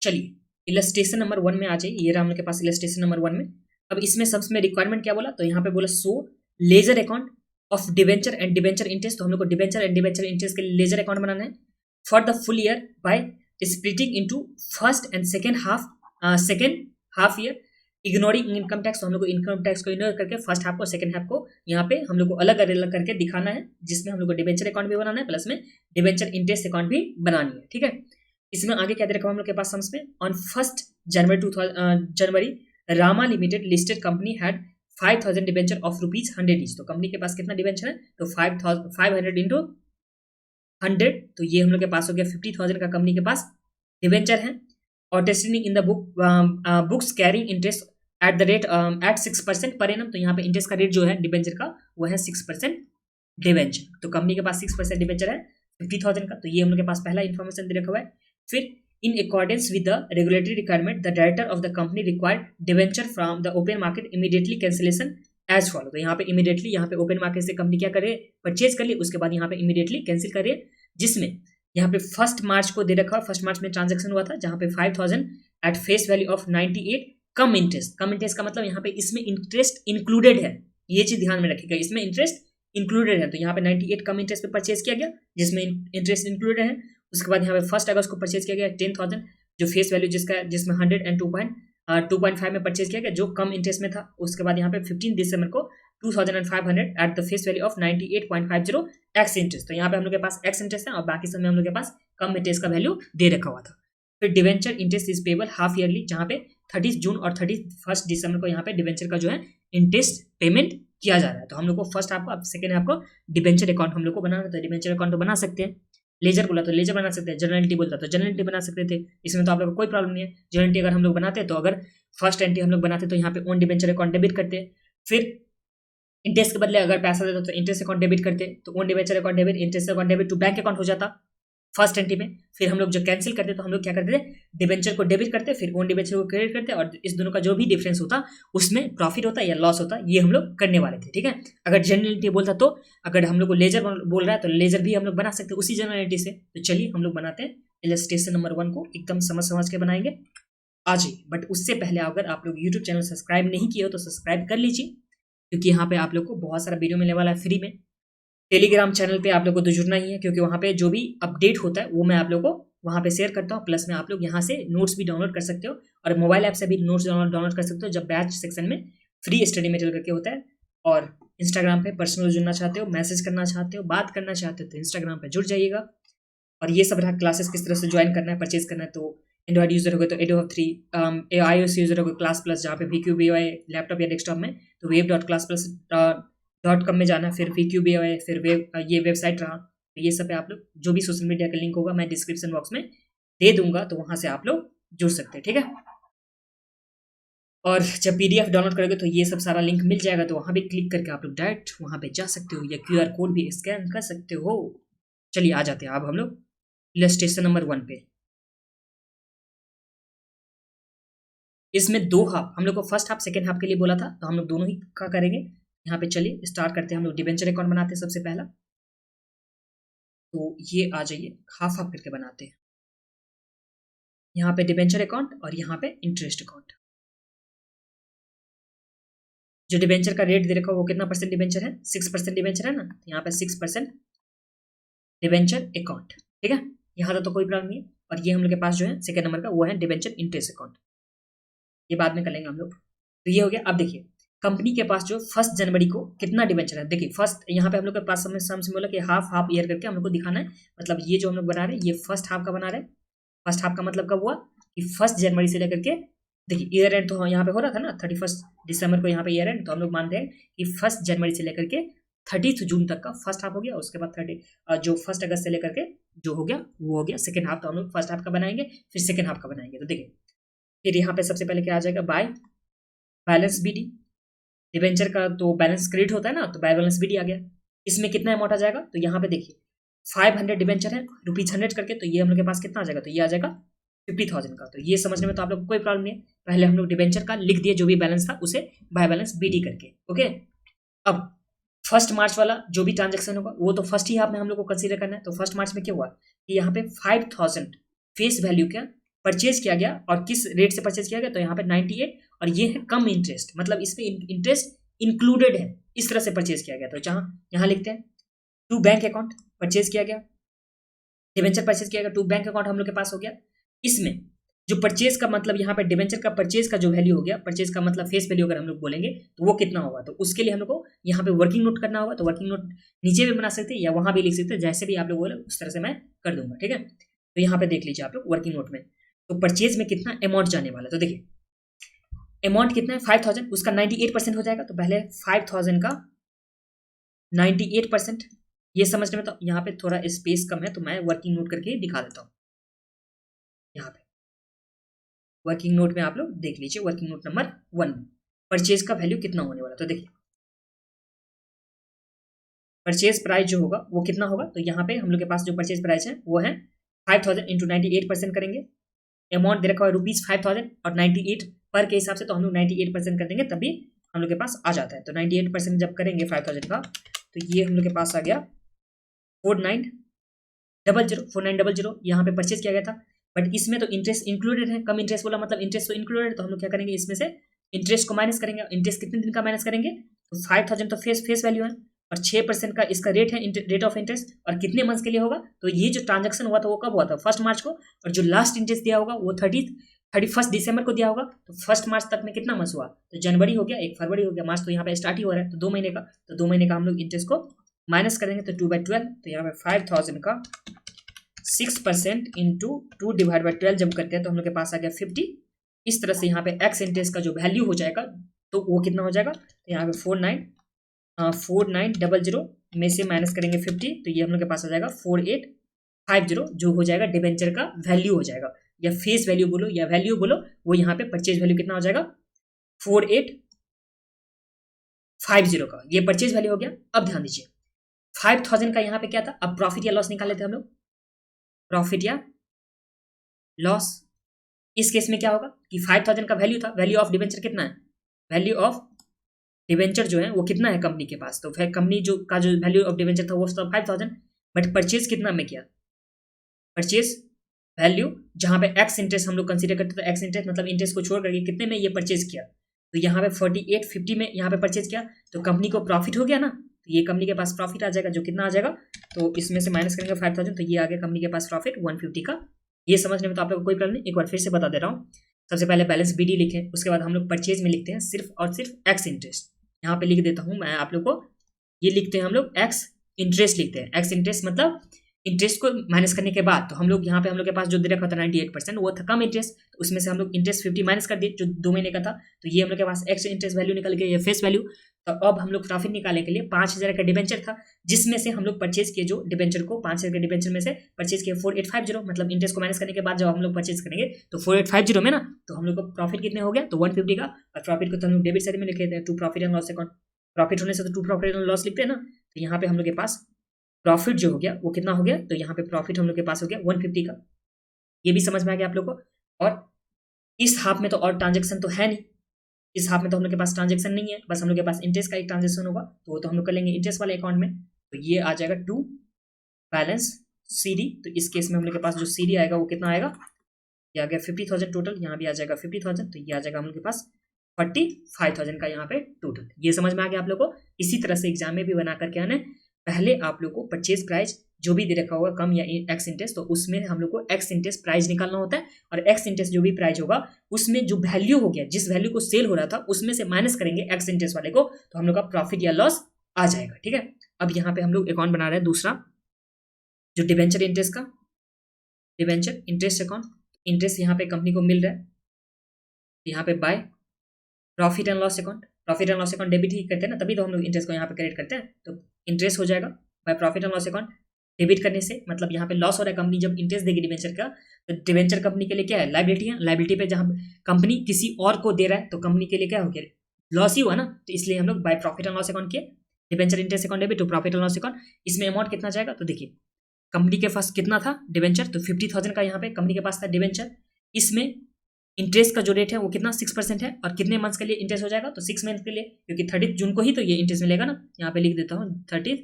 चलिए illustration number 1 में आ जाइए। ये रहा हम लोग के पास इलस्ट्रेशन नंबर 1 में। अब इसमें सबसे रिक्वायरमेंट क्या बोला, तो यहाँ पे बोला so ledger account of debenture and debenture interest. तो हम लोग को डिवेंचर एंड डिवेंचर इंटरेस्ट के लिए लेजर अकाउंट बनाना है for the full year by splitting into first and second half year ignoring income tax. तो हम लोग को इनकम टैक्स को इग्नोर करके फर्स्ट हाफ को सेकंड हाफ को यहाँ पे हम लोग को अलग अलग करके दिखाना है, जिसमें हम लोग को डिवेंचर अकाउंट भी बनाना है प्लस में डिवेंचर इंटरेस्ट अकाउंट भी बनानी है। ठीक है, इसमें आगे क्या दे रखा है हम लोग के पास सम्स में, on 1 January Rama limited listed company had 5000 debenture of ₹100 each. तो कंपनी के पास कितना डिवेंचर है, तो 500 इंटू 100, तो ये हम लोग के पास हो गया 50,000 का कंपनी के पास डिवेंचर है। और testing in the books carrying interest at the rate at 6% per annum. तो यहाँ पे इंटरेस्ट का रेट जो है डिवेंचर का वो है 6% डिवेंचर। तो कंपनी के पास 6% डिवेंचर है 50,000 का। तो ये हम लोग के पास पहला इन्फॉर्मेशन दे रखा हुआ है। फिर in accordance with the regulatory requirement the director of the company required debenture from the open market immediately cancellation as follow. तो यहाँ पे इमीडिएटली यहाँ पे ओपन मार्केट से कंपनी क्या करे, परचेज कर ली, उसके बाद यहाँ पे इमीडिएटली कैंसिल करे, जिसमें यहाँ पे 1 मार्च को दे रखा है। 1 मार्च में ट्रांजेक्शन हुआ था जहाँ पे 5,000 at face value of 98 cum interest. Cum interest का मतलब यहाँ पे इसमें इंटरेस्ट इंक्लूडेड है, ये चीज ध्यान में रखिएगा, इसमें इंटरेस्ट इंक्लूडेड है। तो यहाँ पे 98 कम इंटरेस्ट पे परचेज किया गया जिसमें इंटरेस्ट इंक्लूडेड है। उसके बाद यहाँ पे 1 अगस्त को परचेज किया गया 10,000 जो फेस वैल्यू जिसमें 100 एंड 2.5 में परचेज किया गया जो कम इंटरेस्ट में था। उसके बाद यहाँ पे 15 दिसंबर को 2,500 at the face value of 98.50 x interest. तो यहाँ पे हम लोग के पास एक्स इंटरेस्ट है और बाकी सब में हम लोग के पास कम इंटरेस्ट का वैल्यू दे रखा हुआ था। फिर debenture interest is payable half yearly, जहाँ पे 30 जून और 31 दिसंबर को यहाँ पे डिवेंचर का जो है इंटरेस्ट पेमेंट किया जा रहा है। तो हम लोग को फर्स्ट हाफ को अब सेकंड हाफ को डिवेंचर अकाउंट हम लोग को बनाना था। डिवेंचर अकाउंट तो बना सकते हैं, लेजर बोला तो लेजर बना सकते हैं, जर्नलिटी बोलता तो जर्नलिटी बना सकते थे, इसमें तो आप लोग को कोई प्रॉब्लम नहीं है। जर्नलिटी अगर हम लोग बनाते तो अगर फर्स्ट एंट्री हम लोग बनाते तो यहाँ पे ओन डिवेंचर अकाउंट डेबिट करते, फिर इंटरेस्ट के बदले अगर पैसा देते तो इंटरेस्ट अकाउंट डेबिट करते, तो own debenture account debit interest account debit to bank account हो जाता फर्स्ट एंट्री में। फिर हम लोग जो कैंसिल करते तो हम लोग क्या करते थे, डिवेंचर को डेबिट करते, फिर ओन डिवेंचर को क्रेडिट करते और इस दोनों का जो भी डिफरेंस होता उसमें प्रॉफिट होता या लॉस होता, ये हम लोग करने वाले थे। ठीक है, अगर जनरलिटी बोलता तो अगर हम लोग को लेजर बोल रहा है तो लेजर भी हम लोग बना सकते उसी जनरलिटी से। तो चलिए हम लोग बनाते हैं इलस्ट्रेशन नंबर 1 को, एकदम समझ के बनाएंगे आज ही। बट उससे पहले अगर आप लोग यूट्यूब चैनल सब्सक्राइब नहीं किए हो तो सब्सक्राइब कर लीजिए, क्योंकि यहाँ पे आप लोग को बहुत सारा वीडियो मिलने वाला है फ्री में। टेलीग्राम चैनल पे आप लोग को तो जुड़ना ही है, क्योंकि वहाँ पे जो भी अपडेट होता है वो मैं आप लोग को वहाँ पे शेयर करता हूँ। प्लस में आप लोग यहाँ से नोट्स भी डाउनलोड कर सकते हो और मोबाइल ऐप से भी नोट्स डाउनलोड कर सकते हो जब बैच सेक्शन में फ्री स्टडी मटेरियल करके होता है। और इंस्टाग्राम पे पर्सनल जुड़ना चाहते हो, मैसेज करना चाहते हो, बात करना चाहते हो तो इंस्टाग्राम पे जुड़ जाइएगा। और ये सब रहा क्लासेस किस तरह से ज्वाइन करना है, परचेज करना है। तो एंड्रॉइड यूजर हो गए तो एडोब 3, iOS यूजर हो गए क्लास प्लस, जहाँ पे VQBOI लैपटॉप या डेस्कटॉप में तो web.classplus.com में जाना, फिर VQBOI, फिर ये वेबसाइट रहा। तो ये सब पे आप लोग जो भी सोशल मीडिया का लिंक होगा मैं डिस्क्रिप्शन बॉक्स में दे दूंगा, तो वहां से आप लोग जुड़ सकते हैं। ठीक है, और जब PDF डाउनलोड करोगे तो ये सब सारा लिंक मिल जाएगा, तो वहां भी क्लिक करके आप लोग डायरेक्ट वहां पे जा सकते हो या QR कोड भी स्कैन कर सकते हो। चलिए आ जाते हैं अब हम लोग इलस्ट्रेशन नंबर 1 पे। इसमें 2 हाफ हम लोग को फर्स्ट हाफ सेकंड हाफ के लिए बोला था, तो हम लोग दोनों ही का करेंगे। यहाँ पे चलिए स्टार्ट करते हैं, हम लोग डिवेंचर अकाउंट बनाते हैं सबसे पहला। तो ये आ जाइए हाफ हाफ करके बनाते हैं। यहाँ पे डिवेंचर अकाउंट और यहाँ पे इंटरेस्ट अकाउंट। जो डिवेंचर का रेट दे रखा है वो कितना परसेंट डिवेंचर है, 6% डिवेंचर है ना, तो यहाँ पे 6% डिवेंचर अकाउंट। ठीक है, यहाँ तक तो कोई प्रॉब्लम नहीं है। और ये हम लोग के पास जो है सेकंड नंबर का वो है डिवेंचर इंटरेस्ट अकाउंट, ये बाद में कर लेंगे हम लोग। तो ये हो गया। अब देखिए कंपनी के पास जो 1 जनवरी को कितना डिवेंचर है, देखिए फर्स्ट यहाँ पे हम लोग के पास समझ बोला कि हाफ ईयर करके हम लोग को दिखाना है। मतलब ये जो हम लोग बना रहे हैं ये फर्स्ट हाफ का बना रहे हैं। फर्स्ट हाफ का मतलब कब हुआ कि 1 जनवरी से लेकर के, देखिए ईयर एंड तो यहाँ पे हो रहा था ना 31 दिसंबर को यहाँ पे ईयर एंड, तो हम लोग मानते हैं कि 1 जनवरी से लेकर के 30 जून तक का फर्स्ट हाफ हो गया। उसके बाद जो 1 अगस्त से लेकर के जो हो गया वो हो गया सेकंड हाफ। तो हम लोग फर्स्ट हाफ का बनाएंगे फिर सेकंड हाफ का बनाएंगे। तो देखिए फिर यहाँ पे सबसे पहले क्या आ जाएगा, बाय बैलेंस BD। डिवेंचर का तो बैलेंस क्रेडिट होता है ना, तो बाय बैलेंस BD आ गया। इसमें कितना अमाउंट आ जाएगा, तो यहाँ पे देखिए 500 डिवेंचर है ₹100 करके, तो ये हम लोग के पास कितना आ जाएगा, तो ये आ जाएगा 50,000 का। तो ये समझने में तो आप लोग को कोई प्रॉब्लम नहीं है। पहले हम लोग डिवेंचर का लिख दिए जो भी बैलेंस था उसे बाय बैलेंस BD करके। ओके, अब 1 मार्च वाला जो भी ट्रांजेक्शन होगा वो तो फर्स्ट ही हाफ में हम लोग को कंसीडर करना है। तो 1 मार्च में क्या हुआ कि यहाँ पे 5,000 फेस वैल्यू क्या परचेज किया गया और किस रेट से परचेज किया गया, तो यहाँ पे 98 और ये है कम इंटरेस्ट, मतलब इसमें इंटरेस्ट इंक्लूडेड है, इस तरह से परचेज किया गया। तो जहाँ यहाँ लिखते हैं टू बैंक अकाउंट परचेज किया गया, डिवेंचर परचेज किया गया, टू बैंक अकाउंट हम लोग के पास हो गया। इसमें जो परचेज का मतलब यहाँ पे डिवेंचर का परचेज का जो वैल्यू हो गया, परचेज का मतलब फेस वैल्यू अगर हम लोग बोलेंगे तो वो कितना होगा, तो उसके लिए हम लोग को यहाँ पे वर्किंग नोट करना होगा। तो वर्किंग नोट नीचे भी बना सकते हैं या वहां भी लिख सकते हैं, जैसे भी आप लोग बोले उस तरह से मैं कर दूंगा, ठीक है। तो यहाँ पे देख लीजिए आप लोग वर्किंग नोट में, तो परचेज में कितना अमाउंट जाने वाला है, तो देखिए अमाउंट कितना है 5000, उसका 98% हो जाएगा। तो पहले 5000 का 98%, ये समझने में तो यहाँ पे थोड़ा स्पेस कम है, तो मैं वर्किंग नोट करके दिखा देता हूँ। यहाँ पे वर्किंग नोट में आप लोग देख लीजिए, वर्किंग नोट नंबर 1 परचेज का वैल्यू कितना होने वाला, तो देखिए परचेज प्राइस जो होगा वो कितना होगा, तो यहाँ पे हम लोग के पास जो परचेज प्राइस है वो है 5000 इंटू 98% करेंगे। अमाउंट दे रखा है ₹5000 और 98 पर के हिसाब से, तो हम लोग 98% कर देंगे तभी हम लोग के पास आ जाता है। तो 98% जब करेंगे 5000 का, तो ये हम लोग के पास आ गया 4900। यहाँ पे परचेज किया गया था, बट इसमें तो इंटरेस्ट इंक्लूडेड है, कम इंटरेस्ट बोला मतलब इंटरेस्ट तो इंक्लूडेड है। तो हम लोग क्या करेंगे, इसमें से इंटरेस्ट को माइनस करेंगे। इंटरेस्ट कितने दिन का माइनस करेंगे, तो 5000 तो फेस वैल्यू है और 6% का इसका रेट है, रेट ऑफ इंटरेस्ट, और कितने मंथ्स के लिए होगा, तो ये जो ट्रांजेक्शन हुआ था वो कब हुआ था 1 मार्च को, और जो लास्ट इंटरेस्ट दिया होगा वो 31 दिसंबर को दिया होगा। तो 1 मार्च तक में कितना मंथ हुआ, तो जनवरी हो गया, 1 फरवरी हो गया, मार्च तो यहाँ पे स्टार्ट ही हो रहा है, तो 2 महीने का, तो 2 महीने का हम लोग इंटरेस्ट को माइनस करेंगे। तो 2/12, तो यहाँ पे 5000 का 6% इंटू 2/12 जब करते हैं तो हम लोग के पास आ गया 50। इस तरह से यहाँ पे एक्स इंटरेस्ट का जो वैल्यू हो जाएगा तो वो कितना हो जाएगा, तो यहाँ पे 4900 में से माइनस करेंगे 50, तो ये हम लोग के पास आ जाएगा 4850, जो हो जाएगा डिबेंचर का वैल्यू हो जाएगा, या फेस वैल्यू बोलो या वैल्यू बोलो, वो यहाँ पे परचेज वैल्यू कितना हो जाएगा 4850 का, ये परचेज वैल्यू हो गया। अब ध्यान दीजिए 5000 का यहाँ पे क्या था, अब प्रॉफिट या लॉस निकाल लेते हैं हम लोग, प्रॉफिट या लॉस। इस केस में क्या होगा कि 5000 का वैल्यू था, वैल्यू ऑफ डिबेंचर कितना है, वैल्यू ऑफ डिबेंचर जो है वो कितना है कंपनी के पास, तो फिर कंपनी जो का जो वैल्यू ऑफ डिबेंचर था वो था 5000, बट परचेज कितना में किया, परचेज वैल्यू जहां पे एक्स इंटरेस्ट हम लोग कंसीडर करते थे, एक्स इंटरेस्ट मतलब इंटरेस्ट को छोड़ करके कितने में ये परचेज किया, तो यहाँ पे 4850 में यहाँ पे परचेज किया, तो कंपनी को प्रॉफिट हो गया ना, तो ये कंपनी के पास प्रॉफिट आ जाएगा, जो कितना आ जाएगा, तो इसमें से माइनस करेंगे 5000, तो ये आ गया कंपनी के पास प्रॉफिट 150 का। ये समझने में तो आप लोग को कोई प्रॉब्लम नहीं, एक बार फिर से बता दे रहा हूँ। सबसे पहले बैलेंस BD लिखें, उसके बाद हम लोग परचेज में लिखते हैं सिर्फ और सिर्फ एक्स इंटरेस्ट, यहाँ पे लिख देता हूँ मैं आप लोग को, ये लिखते हैं हम लोग एक्स इंटरेस्ट लिखते हैं, एक्स इंटरेस्ट मतलब इंटरेस्ट को माइनस करने के बाद, तो हम लोग यहाँ पे हम लोग के पास जो दे रखा था 98%, वो था कम इंटरेस्ट, तो उसमें से हम लोग इंटरेस्ट 50 माइनस कर दिए जो 2 महीने का था, तो ये हम लोग के पास एक्स इंटरेस्ट वैल्यू निकल गया, ये फेस वैल्यू। तो अब हम लोग प्रॉफिट निकालने के लिए 5000 का डिबेंचर था, जिसमें से हम लोग परचेज किए जो डिबेंचर को 5000 के डिबेंचर में से परचेज किए 4850, मतलब इंटरेस्ट को माइनस करने के बाद जब हम लोग परचेज करेंगे तो 4850 में ना, तो हम लोग को प्रॉफिट कितने हो गया, तो 150 का, और प्रॉफिट को तो हम लोग डेबिट साइड में लिखे थे to profit and loss account, profit होने से तो टू प्रॉफिट एंड लॉस लिखते हैं ना, तो यहाँ पे हम लोग के पास प्रॉफिट जो हो गया वो कितना हो गया, तो यहाँ पे प्रॉफिट हम लोग के पास हो गया 150 का। ये भी समझ में आ गया आप लोग को। और इस हाफ में तो और ट्रांजेक्शन तो है नहीं, इस हाफ में तो हम लोग के पास ट्रांजेक्शन नहीं है, बस हम लोग के पास इंटरेस्ट का एक ट्रांजेक्शन होगा, तो वो तो हम लोग कर लेंगे इंटरेस्ट वाले अकाउंट में, तो ये आ जाएगा टू बैलेंस CD। तो इस केस में हम लोग के पास जो CD आएगा वो कितना आएगा, ये आ गया 50,000 टोटल, यहाँ भी आ जाएगा 50,000, तो ये आ जाएगा हम लोग के पास 45,000 का यहाँ पे टोटल। ये समझ में आ गया आप लोग को। इसी तरह से एग्जाम में भी बना करके आना, पहले आप लोग को परचेज प्राइस जो भी दे रखा होगा कम या एक्स इंटरेस्ट, तो उसमें हम लोग को एक्स इंटरेस्ट प्राइस निकालना होता है, और एक्स इंटरेस्ट जो भी प्राइस होगा उसमें जो वैल्यू हो गया, जिस वैल्यू को सेल हो रहा था उसमें से माइनस करेंगे एक्स इंटरेस्ट वाले को, तो हम लोग का प्रॉफिट या लॉस आ जाएगा, ठीक है। अब यहाँ पे हम लोग अकाउंट बना रहे हैं दूसरा, जो डिबेंचर इंटरेस्ट का, डिबेंचर इंटरेस्ट अकाउंट, इंटरेस्ट यहाँ पे कंपनी को मिल रहा है, यहाँ पे by profit and loss account, profit and loss account debit ही करते हैं ना, तभी तो हम लोग इंटरेस्ट को यहाँ पे क्रेडिट करते हैं, तो इंटरेस्ट हो जाएगा bye profit and loss account. Debit करने से मतलब यहाँ पे लॉस हो रहा है, कंपनी जब इंटरेस्ट देगी डिबेंचर का, तो डिबेंचर कंपनी के लिए क्या है, लायबिलिटी है, लायबिलिटी पे जहाँ कंपनी किसी और को दे रहा है तो कंपनी के लिए क्या हो गया, लॉस ही हुआ ना, तो इसलिए हम लोग by profit and loss account किए, debenture interest account debit to profit and loss account. इसमें अमाउंट कितना जाएगा, तो देखिए कंपनी के पास कितना था डिबेंचर, तो 50,000 का यहाँ पे कंपनी के पास था डिबेंचर, इसमें इंटरेस्ट का जो रेट है वो कितना 6% है, और कितने मंथ्स के लिए इंटरेस्ट हो जाएगा, तो 6 मंथ के लिए, क्योंकि 30 जून को ही तो ये इंटरेस्ट मिलेगा ना, यहाँ पे लिख देता हूँ 30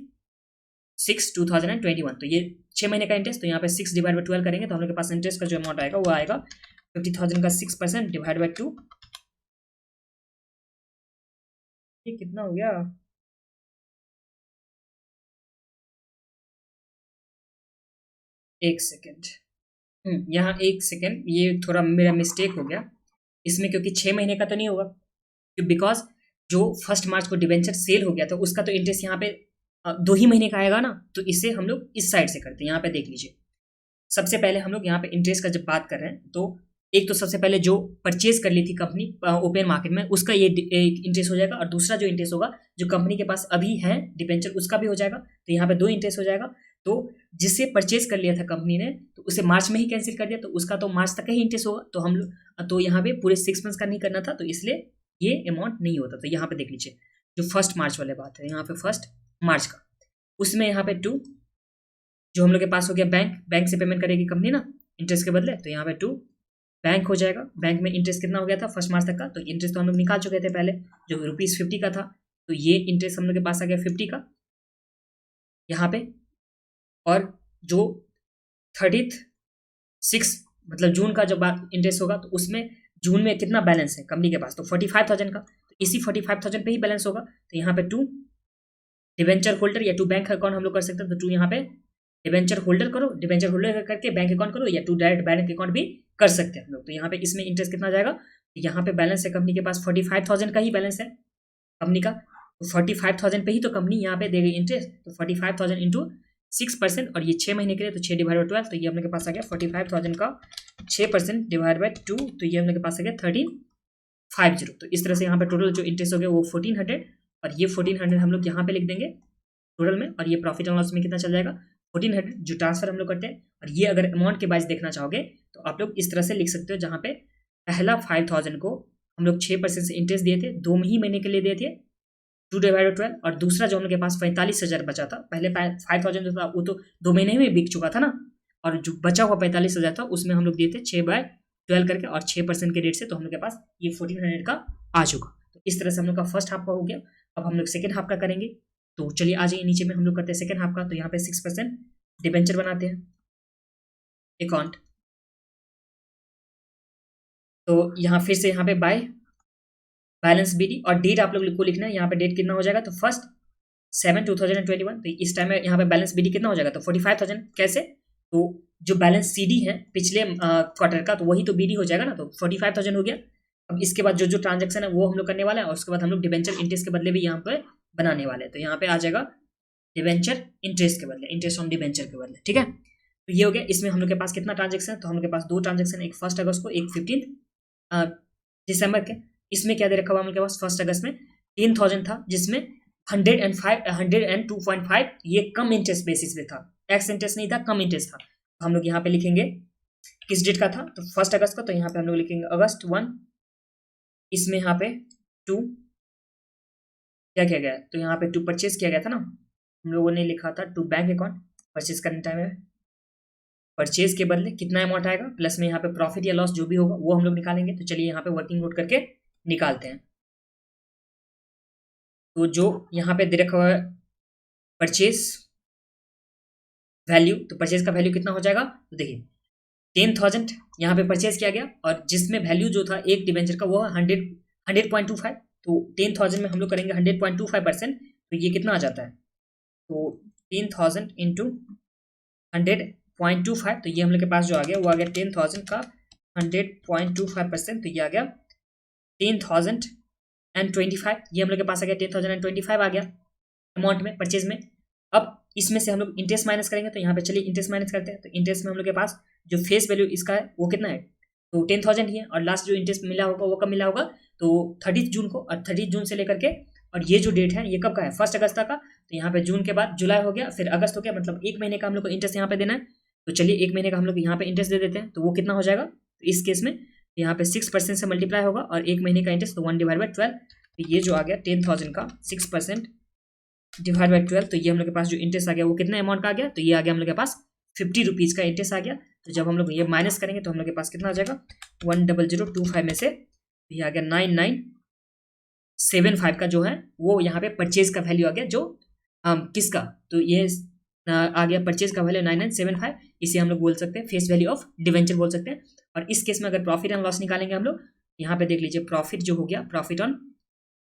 6/2021। तो ये 6 महीने का इंटरेस्ट, तो यहाँ पे 6/12 करेंगे तो हम लोग के पास इंटरेस्ट का जो अमाउंट आएगा वो आएगा 50,000 का 6% डिवाइड बाई 2। ये कितना हो गया? एक सेकेंड, यहाँ एक सेकेंड, ये थोड़ा मेरा मिस्टेक हो गया इसमें, क्योंकि 6 महीने का तो नहीं होगा, बिकॉज जो 1 मार्च को डिवेंचर सेल हो गया था उसका तो इंटरेस्ट यहाँ पे 2 ही महीने का आएगा ना। तो इसे हम लोग इस साइड से करते हैं। यहाँ पे देख लीजिए, सबसे पहले हम लोग यहाँ पे इंटरेस्ट का जब बात कर रहे हैं तो एक तो सबसे पहले जो परचेज कर ली थी कंपनी ओपन मार्केट में उसका ये इंटरेस्ट हो जाएगा, और दूसरा जो इंटरेस्ट होगा जो कंपनी के पास अभी है डिबेंचर उसका भी हो जाएगा। तो यहाँ पे 2 इंटरेस्ट हो जाएगा। तो जिससे परचेज कर लिया था कंपनी ने तो उसे मार्च में ही कैंसिल कर दिया, तो उसका तो मार्च तक ही इंटरेस्ट होगा। तो हम लोग तो यहाँ पे पूरे 6 मंथ्स का नहीं करना था, तो इसलिए ये अमाउंट नहीं होता। तो यहाँ पे देख लीजिए जो 1 मार्च वाले बात है, यहाँ पे 1 मार्च का, उसमें यहाँ पे 2 जो हम लोग के पास हो गया बैंक से पेमेंट करेगी कंपनी ना इंटरेस्ट के बदले, तो यहाँ पे 2 बैंक हो जाएगा। बैंक में इंटरेस्ट कितना हो गया था 1 मार्च तक का, तो इंटरेस्ट तो हम लोग निकाल चुके थे पहले जो ₹50 का था, तो ये इंटरेस्ट हम लोग के पास आ गया 50 का यहाँ पे। और जो 36 मतलब जून का जब इंटरेस्ट होगा तो उसमें जून में कितना बैलेंस है कंपनी के पास, तो 45,000 का, तो इसी 45,000 पे ही बैलेंस होगा। तो यहाँ पे 2 डिवेंचर होल्डर या 2 बैंक अकाउंट हम लोग कर सकते हैं, तो 2 यहाँ पे डिवेंचर होल्डर करो, डिवेंचर होल्डर करके बैंक अकाउंट करो, या 2 डायरेक्ट बैंक अकाउंट भी कर सकते हैं हम लोग। तो यहाँ पे इसमें इंटरेस्ट कितना जाएगा, यहाँ पे बैलेंस है कंपनी के पास 45,000 का ही बैलेंस है कंपनी का, तो 45,000 पे ही तो कंपनी यहाँ पे देगी इंटरेस्ट। तो 45,000 इंटू 6%, और ये 6 महीने के लिए, तो 6/12, तो ये हम लोग के पास आ गया 45,000 का 6% डिवाइड बाई 2, तो ये हम लोग के पास आ गया 1350। तो इस तरह से यहाँ पे टोटल जो इंटरेस्ट हो गया वो 1400, और ये 1400 हम लोग यहाँ पे लिख देंगे टोटल में, और ये प्रॉफिट एंड लॉस में कितना चल जाएगा 1400 जो ट्रांसफर हम लोग करते हैं। और ये अगर अमाउंट के वाइज देखना चाहोगे तो आप लोग इस तरह से लिख सकते हो, जहाँ पे पहला 5,000 को हम लोग 6% से इंटरेस्ट दिए थे, 2 ही महीने के लिए दिए थे 2/12, और दूसरा जो हम लोग के पास 45,000 बचा था, पहले 5,000 जो था वो तो 2 महीने में बिक चुका था ना, और जो बचा हुआ 45,000 था उसमें हम लोग दिए थे 6/12 करके, और 6% के रेट से, तो हम लोग के पास ये 1400 का आ चुका। तो इस तरह से हम लोग का फर्स्ट हाफ का हो गया। अब हम लोग सेकेंड हाफ का करेंगे, तो चलिए आ जाइए नीचे में हम लोग करते हैं सेकेंड हाफ का। तो यहाँ पे 6% डिबेंचर बनाते हैं अकाउंट, तो यहाँ फिर से यहाँ पे बाय बैलेंस BD, और डेट आप लोग को लिखना है। यहाँ पे डेट कितना हो जाएगा, तो 1/7/2021। तो इस टाइम में यहाँ पे बैलेंस BD कितना हो जाएगा, तो 45,000। कैसे, तो जो बैलेंस CD है पिछले क्वार्टर का, तो वही तो BD हो जाएगा ना, तो 45,000 हो गया। अब इसके बाद जो जो ट्रांजेक्शन है वो हम लोग करने वाला है, और उसके बाद हम लोग डिबेंचर इंटरेस्ट के बदले भी यहाँ पे बनाने वाले हैं। तो यहाँ पे आ जाएगा डिबेंचर इंटरेस्ट के बदले, इंटरेस्ट ऑन डिबेंचर के बदले, ठीक है। तो ये हो गया। इसमें हम लोग के पास कितना ट्रांजेक्शन है, तो हम लोग के पास 2 ट्रांजेक्शन, एक 1 अगस्त को, एक 15 दिसंबर के। इसमें क्या दे रखा हुआ हम लोग के पास, 1 अगस्त में 10,000 था, जिसमें 102.5 ये कम इंटरेस्ट बेसिस पे था, एक्स इंटरेस्ट नहीं था, कम इंटरेस्ट था। तो हम लोग यहाँ पे लिखेंगे किस डेट का था, तो 1 अगस्त का, तो यहाँ पे हम लोग लिखेंगे अगस्त 1। इसमें यहाँ पे 2 क्या किया गया, तो यहाँ पे 2 परचेज किया गया था ना, हम लोगों ने लिखा था 2 बैंक अकाउंट परचेज करने टाइम में, परचेज के बदले कितना अमाउंट आएगा, प्लस में यहाँ पे प्रॉफिट या लॉस जो भी होगा वो हम लोग निकालेंगे। तो चलिए यहाँ पे वर्किंग नोट करके निकालते हैं। तो जो यहाँ पे दे रखा हुआ है परचेज वैल्यू, तो परचेज का वैल्यू कितना हो जाएगा, तो देखिए 10,000 यहाँ पे परचेज किया गया, और जिसमें वैल्यू जो था एक डिबेंचर का वो 100.25, तो 10,000 में हम लोग करेंगे 100.25%, तो ये कितना आ जाता है, तो 10,000 इंटू 100.25, तो ये हम लोग के पास जो आ गया वो आ गया 10,000 का 100.25%, तो ये आ गया 10,025, ये हम लोग के पास आ गया 10,025 आ गया अमाउंट में परचेज में। अब इसमें से हम लोग इंटरेस्ट माइनस करेंगे, तो यहाँ पे चलिए इंटरेस्ट माइनस करते हैं। तो इंटरेस्ट में हम लोग के पास जो फेस वैल्यू इसका है वो कितना है, तो 10,000 ही है, और लास्ट जो इंटरेस्ट मिला होगा वो कब मिला होगा, तो 30 जून को, और 30 जून से लेकर के, और ये जो डेट है ये कब का है 1 अगस्त का। तो यहाँ पे जून के बाद जुलाई हो गया, फिर अगस्त हो गया, मतलब 1 महीने का हम लोग को इंटरेस्ट यहाँ पे देना है। तो चलिए 1 महीने का हम लोग यहाँ पे इंटरेस्ट दे देते हैं, तो वो कितना हो जाएगा, तो इस केस में यहाँ पे 6% से मल्टीप्लाई होगा, और 1 महीने का इंटरेस्ट तो 1/12, तो ये जो आ गया 10,000 का 6% डिवाइड बाई 12, तो ये हम लोग के पास जो इंटरेस्ट आ गया वो कितने अमाउंट का आ गया, तो ये आ गया हम लोग के पास 50 रुपीज़ का इंटरेस्ट आ गया। तो जब हम लोग ये माइनस करेंगे तो हम लोग के पास कितना आ जाएगा, 10025 में से ये आ गया 9975 का जो है वो यहाँ पे परचेज का वैल्यू आ गया, जो किसका, तो ये आ गया परचेज का वैल्यू 9975, इसे हम लोग बोल सकते हैं फेस वैल्यू ऑफ डिवेंचर बोल सकते हैं। और इस केस में अगर प्रॉफिट एंड लॉस निकालेंगे हम लोग, यहाँ पे देख लीजिए प्रॉफिट जो हो गया, प्रॉफिट ऑन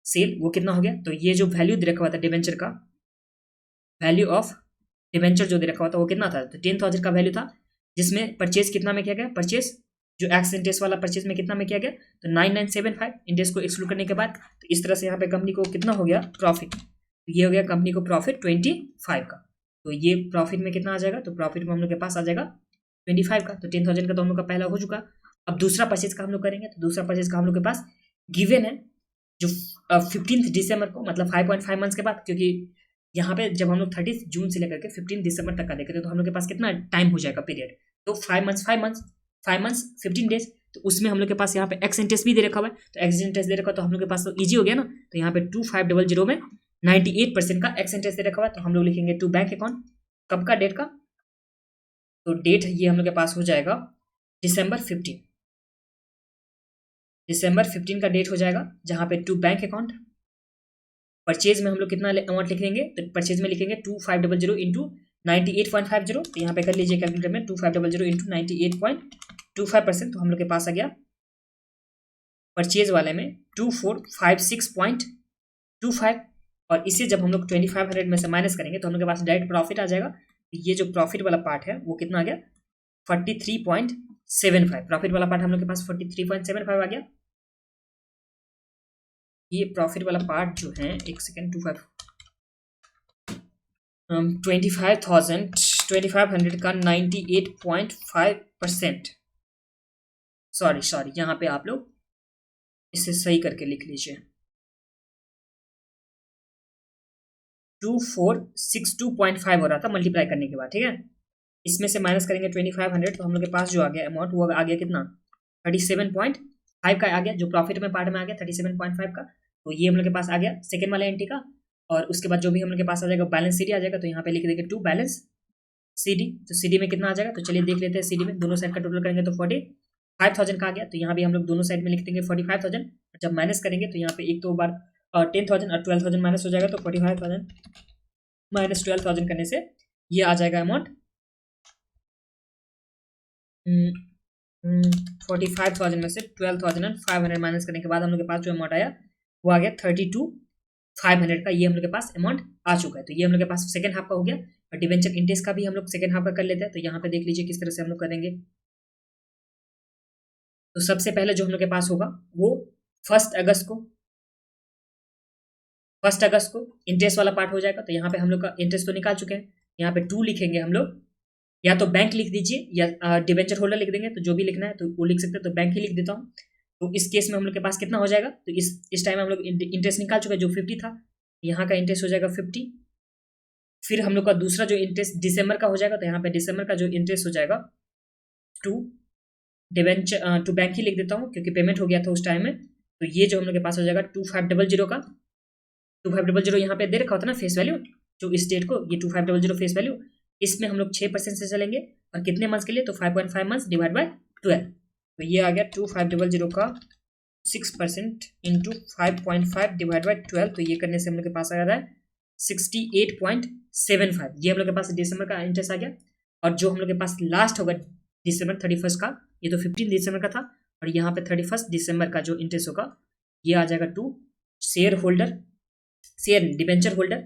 सेल, वो कितना हो गया, तो ये जो वैल्यू दे रखा हुआ था डिवेंचर का, वैल्यू ऑफ डिवेंचर जो दे रखा हुआ था वो कितना था, तो 10,000 का वैल्यू था, जिसमें परचेज कितना में किया गया, परचेज जो एक्स इंटरेस्ट वाला परचेज में कितना में किया गया, तो 9975 इंटरेस्ट को एक्सक्लूड करने के बाद, तो इस तरह से यहाँ पे कंपनी को कितना हो गया प्रॉफिट, तो ये हो गया कंपनी को प्रॉफिट 25 का। तो ये प्रॉफिट में कितना आ जाएगा, तो प्रॉफिट में हम लोग के पास आ जाएगा 25 का। तो 10,000 का तो हम लोग का पहला हो चुका। अब दूसरा परचेज का हम लोग करेंगे, तो दूसरा परचेज का हम लोग के पास गिवन है जो 15 दिसंबर को, मतलब 5.5 मंथ्स के बाद, क्योंकि यहाँ पे जब हम लोग 30 जून से लेकर के 15 दिसंबर तक का देखेंगे तो हम लोग के पास कितना टाइम हो जाएगा पीरियड, तो 5 मंथ्स 15 डेज। तो उसमें हम लोग के पास यहाँ पे एक्स इंटरेस्ट भी दे रखा हुआ है, तो एक्स इंटरेस्ट दे रखा है तो हम लोग के पास तो ईजी हो गया ना। तो यहाँ पे 2500 में 98% का एक्स इंटरेस्ट दे रखा हुआ है, तो हम लोग लिखेंगे टू बैंक अकाउंट, कब का, डेट का, तो डेट ये हम लोग के पास हो जाएगा दिसंबर 15 का डेट हो जाएगा, जहाँ पे टू बैंक अकाउंट। परचेज में हम लोग कितना अमाउंट लिख लेंगे, तो परचेज में लिखेंगे 2500 इंटू 98.50, तो यहाँ पे कर लीजिए कैलकुलेटर में 2500 इंटू 98.25%, तो हम लोग के पास आ गया परचेज वाले में 2456.25, और इसे जब हम लोग 2500 में से माइनस करेंगे तो हम लोग के पास डायरेक्ट प्रॉफिट आ जाएगा। ये जो प्रॉफिट वाला पार्ट है वो कितना आ गया, 43.75, प्रॉफिट वाला पार्ट हम लोग के पास 43.75 आ गया। ये प्रॉफिट वाला पार्ट जो है, एक सेकेंड, 2500 का 98.5%, सॉरी यहाँ पे आप लोग इसे सही करके लिख लीजिए, 2462.5 हो रहा था मल्टीप्लाई करने के बाद, ठीक है। इसमें से माइनस करेंगे 2500, तो हम लोग के पास जो आ गया अमाउंट वो आ गया कितना, 37.5 का आ गया, जो प्रॉफिट में पार्ट में आ गया 37.5 का। तो ये हम लोग के पास आ गया सेकेंड वाले एंट्री का। और उसके बाद जो भी हम लोग के पास आ जाएगा बैलेंस सीडी आ जाएगा, तो यहाँ पे लिख देंगे टू बैलेंस सीडी। तो सीडी में कितना आ जाएगा, तो चलिए देख लेते हैं। सीडी में दोनों साइड का टोटल करेंगे तो 45,000 का आ गया, तो यहाँ भी हम लोग दोनों साइड में लिख देंगे 45,000। जब माइनस करेंगे तो यहाँ पे एक दो बार 10,000 और 12,000 माइनस हो जाएगा, तो 45,000 माइनस 12,000 करने से ये आ जाएगा अमाउंट 45,000 में से 12,500 माइनस करने के बाद हम लोग के पास जो अमाउंट आया वो आ गया 32,500 का। ये हम लोग के पास अमाउंट आ चुका है। तो ये हम लोग के पास सेकंड हाफ का हो गया। और डिवेंचर इंटरेस्ट का भी हम लोग सेकंड हाफ का कर लेते हैं। तो यहाँ पे देख लीजिए किस तरह से हम लोग करेंगे। तो सबसे पहले जो हम लोग के पास होगा वो 1 अगस्त को इंटरेस्ट वाला पार्ट हो जाएगा। तो यहाँ पे हम लोग का इंटरेस्ट तो निकाल चुके हैं, यहाँ पे 2 लिखेंगे हम लोग, या तो बैंक लिख दीजिए या डिवेंचर होल्डर लिख देंगे, तो जो भी लिखना है तो वो लिख सकते हैं। तो बैंक ही लिख देता हूँ। तो इस केस में हम लोग के पास कितना हो जाएगा, तो इस टाइम हम लोग इंटरेस्ट निकाल चुके हैं जो 50 था, यहाँ का इंटरेस्ट हो जाएगा 50। फिर हम लोग का दूसरा जो इंटरेस्ट दिसंबर का हो जाएगा, तो यहाँ पे दिसंबर का जो इंटरेस्ट हो जाएगा टू बैंक ही लिख देता हूँ क्योंकि पेमेंट हो गया था उस टाइम में। तो ये जो हम लोग के पास हो जाएगा 2500 का, 2500 यहाँ पे दे रखा होता ना फेस वैल्यू, जो स्टेट को ये 2500 फेस वैल्यू, इसमें हम लोग 6% से चलेंगे। और कितने मंथ्स के लिए, तो 5.5 मंथ्स डिवाइड बाय 12। तो ये आ गया 2500 का 6% इंटू 5.5 डिवाइड बाय 12। तो ये करने से हम लोग के पास आ रहा है 68.75। ये हम लोग के पास दिसंबर का इंटरेस्ट आ गया। और जो हम लोग के पास लास्ट होगा दिसंबर 31 का, ये तो 15 दिसंबर का था, और यहाँ पे 31 दिसंबर का जो इंटरेस्ट होगा ये आ जाएगा टू शेयर डिबेंचर होल्डर,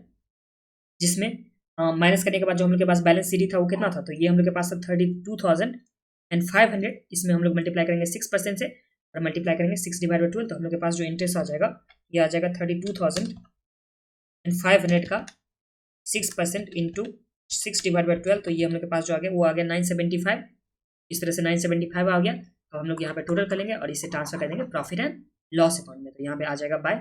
जिसमें माइनस करने के बाद जो हम लोग के पास बैलेंस सीडी था वो कितना था, तो ये हम लोग के पास 32,500। इसमें हम लोग मल्टीप्लाई करेंगे 6% से, और मल्टीप्लाई करेंगे 6 डिवाइड बाई 12। तो हम लोग के पास जो इंटरेस्ट आ जाएगा ये आ जाएगा 32,500 का 6% इंटू 6 डिवाइड बाई 12। तो ये हम लोग के पास जो आ गया वो आ गया 975। इस तरह से 975 आ गया। तो हम लोग यहाँ पे टोटल करेंगे और इसे ट्रांसफर कर देंगे प्रॉफिट एंड लॉस अकाउंट में। तो यहाँ पे आ जाएगा bye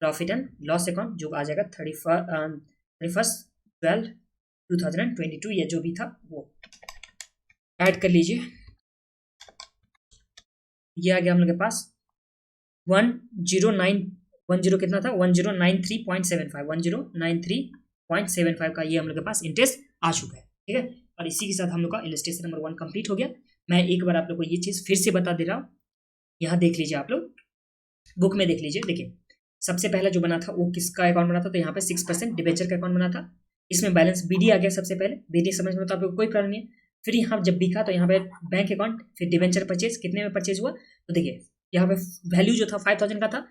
profit and loss account, जो आ जाएगा 31/12/2022 या जो भी था वो ऐड कर लीजिए। ये आ गया हम लोग के पास 10 कितना था, 1093.75 का ये हम लोग के पास इंटरेस्ट आ चुका है। ठीक है, और इसी के साथ हम लोग का इलस्ट्रेशन नंबर 1 कंप्लीट हो गया। मैं एक बार आप लोग को ये चीज़ फिर से बता दे रहा हूँ। यहाँ देख लीजिए, आप लोग बुक में देख लीजिए। देखिए सबसे पहला जो बना था वो किसका अकाउंट बना था, तो यहाँ पे 6% डिबेंचर का अकाउंट बना था। इसमें बैलेंस BD आ गया सबसे पहले, BD समझ में तो आपको कोई प्रॉब्लम नहीं है। फिर यहाँ जब बिका तो यहाँ पे बैंक अकाउंट, फिर डिवेंचर परचेज, कितने में परचेज हुआ तो देखिए यहाँ पे वैल्यू जो था 5000 का था,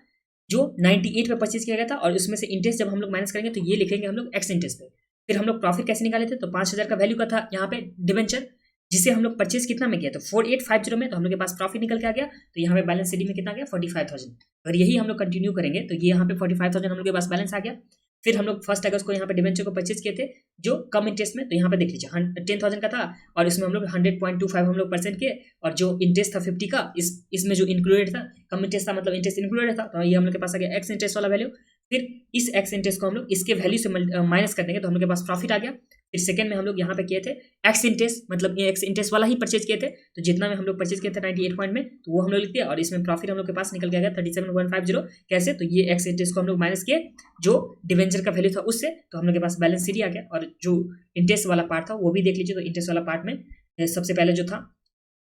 जो 98 पे परचेज किया गया था, और उसमें से इंटरेस्ट जब हम लोग माइनस करेंगे तो ये लिखेंगे हम लोग एक्स इंटरेस्ट पे। फिर हम लोग प्रॉफिट कैसे निकाले थे, तो 5000 का वैल्यू का था यहाँ पे डिवेंचर, जिसे हम लोग परचेज कितना में किया, तो 4850 में, तो हम लोग के पास प्रॉफिट निकल के आ गया। तो यहाँ पे बैलेंस शीट में कितना आ गया 45000। अगर यही हम लोग कंटिन्यू करेंगे तो ये यहाँ पे 45000 हम लोग के पास बैलेंस आ गया। फिर हम लोग 1 अगस्त को यहाँ पे डिवेंचर को परचेज किए थे जो कम इंटरेस्ट में, तो यहाँ पे देख लीजिए 10,000 का था, और इसमें हम लोग 100.25 हम लोग परसेंट किए, और जो इंटरेस्ट था 50 का, इसमें जो इंक्लूडेड था, कम इंटरेस्ट था मतलब इंटरेस्ट इंक्लूडेड था, तो ये हम लोग के पास आ गया एक्स इंटरेस्ट वाला वैल्यू। फिर इस एक्स इंटरेस्ट को हम लोग इसके वैल्यू से माइनस कर देंगे तो हम लोग के पास प्रॉफिट आ गया। फिर सेकंड में हम लोग यहाँ पे किए थे एक्स इंटरेस्ट, मतलब ये एक्स इंटरेस्ट वाला ही परचेज किए थे, तो जितना में हम लोग परचेज किए थे 98 पॉइंट में, तो वो हम लोग लिख दिया, और इसमें प्रॉफिट हम लोग के पास निकल के आ गया 37,150। कैसे, तो ये एक्स इंटरेस्ट को हम लोग माइनस किए जो डिवेंचर का वैल्यू था उससे, तो हम लोग के पास बैलेंस शीट आ गया। और जो इंटरेस्ट वाला पार्ट था वो भी देख लीजिए, तो इंटरेस्ट वाला पार्ट में सबसे पहले जो था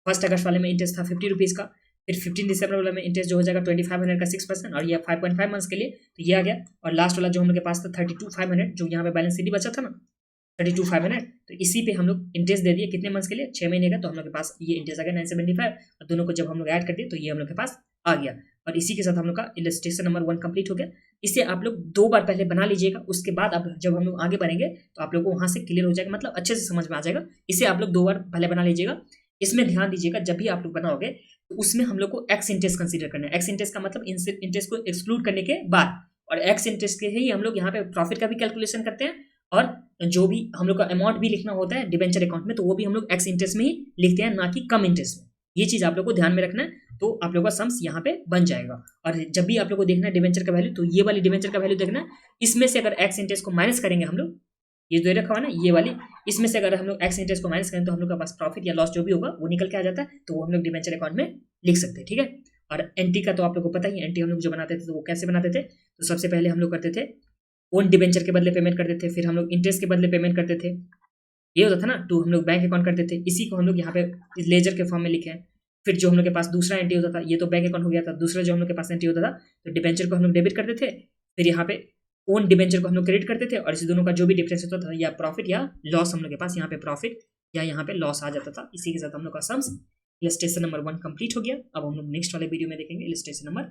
1 अगस्त वाले में इंटरेस्ट था 50 रुपीज़ का, फिर 15 दिसंबर वाला में इंटरेस्ट जो हो जाएगा 2500 का 6%, और ये 5.5 मंथ्स के लिए, तो ये आ गया। और लास्ट वाला जो हम लोग के पास था 32,500, जो यहाँ पे बैलेंस शीट बचा था ना 32,500, तो इसी पे हम लोग इंटरेस्ट दे दिए कितने मंथ्स के लिए, 6 महीने का, तो हम लोग के पास ये इंटरेस्ट आ गया 975, और दोनों को जब हम लोग ऐड कर दिए तो ये हम लोग के पास आ गया। और इसी के साथ हम लोग का इलस्ट्रेशन नंबर 1 कंप्लीट हो गया। इसे आप लोग 2 बार पहले बना लीजिएगा, उसके बाद अब जब हम लोग आगे बढ़ेंगे तो आप लोग को वहां से क्लियर हो जाएगा, मतलब अच्छे से समझ में आ जाएगा। इसे आप लोग 2 बार पहले बना लीजिएगा। इसमें ध्यान दीजिएगा जब भी आप लोग बनाओगे तो उसमें हम लोग को एक्स इंटरेस्ट कंसीडर करना है। एक्स इंटरेस्ट का मतलब इंटरेस्ट को एक्सक्लूड करने के बाद, और एक्स इंटरेस्ट के ही हम लोग यहाँ पे प्रॉफिट का भी कैलकुलेशन करते हैं, और जो भी हम लोग का अमाउंट भी लिखना होता है डिवेंचर अकाउंट में, तो वो भी हम लोग एक्स इंटरेस्ट में ही लिखते हैं, ना कि कम इंटरेस्ट में। ये चीज आप लोग को ध्यान में रखना है, तो आप लोग का सम्स यहाँ पे बन जाएगा। और जब भी आप लोग को देखना है डिवेंचर का वैल्यू, तो ये वाली डिवेंचर का वैल्यू देखना है, इसमें से अगर एक्स इंटरेस्ट को माइनस करेंगे हम लोग, ये जो रखा हुआ ना ये वाली, इसमें से अगर हम लोग एक्स इंटरेस्ट को माइनस करें तो हम लोग के पास प्रॉफिट या लॉस जो भी होगा वो निकल के आ जाता है, तो वो हम लोग डिवेंचर अकाउंट में लिख सकते हैं। ठीक है, और एंटी का तो आप लोग को पता ही, एंटी हम लोग जो बनाते थे तो वो कैसे बनाते थे, तो सबसे पहले हम लोग करते थे ओन डिवेंचर के बदले पेमेंट करते थे, फिर हम लोग इंटरेस्ट के बदले पेमेंट करते थे, ये होता था ना, टू हम लोग बैंक अकाउंट करते थे, इसी को हम लोग यहाँ पे लेजर के फॉर्म में लिखे हैं। फिर जो हम लोग के पास दूसरा एंट्री होता था, ये तो बैंक अकाउंट हो गया था, दूसरा जो हम लोग के पास एंट्री होता था तो डिवेंचर को हम लोग डेबिट करते थे, फिर यहाँ पे ओन डिवेंचर को हम लोग क्रेडिट करते थे, और इस दोनों का जो भी डिफरेंस होता था या प्रॉफिट या लॉस, हम लोग के पास यहाँ पे प्रॉफिट या यहाँ पे लॉस आ जाता था। इसी के साथ हम लोग का सम्स इलस्ट्रेशन नंबर 1 कंप्लीट हो गया। अब हम लोग नेक्स्ट वाले वीडियो में देखेंगे इलस्ट्रेशन नंबर